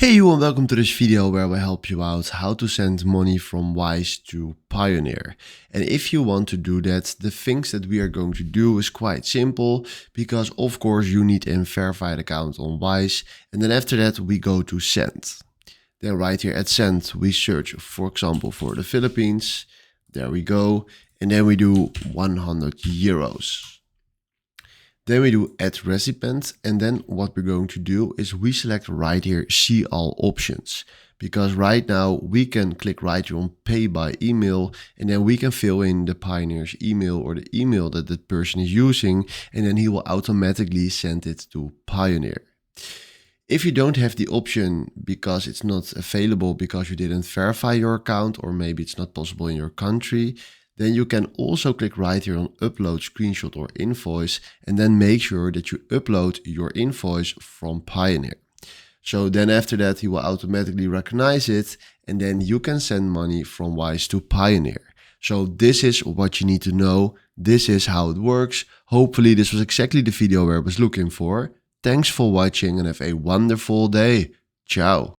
Hey you and welcome to this video where I help you out how to send money from Wise to Pioneer. And if you want to do that, the things that we are going to do is quite simple because of course you need a verified account on Wise, and then after that we go to send. Then right here at send we search for example for the Philippines. There we go. And then we do 100 euros. Then we do add recipient, and then what we're going to do is we select right here see all options, because right now we can click right here on pay by email, and then we can fill in the Pioneer's email or the email that the person is using, and then he will automatically send it to Pioneer. If you don't have the option because it's not available because you didn't verify your account, or maybe it's not possible in your country, then you can also click right here on upload screenshot or invoice, and then make sure that you upload your invoice from Pioneer. So then after that he will automatically recognize it, and then you can send money from Wise to Pioneer. So this is what you need to know. This is how it works. Hopefully this was exactly the video where I was looking for. Thanks for watching and have a wonderful day. Ciao.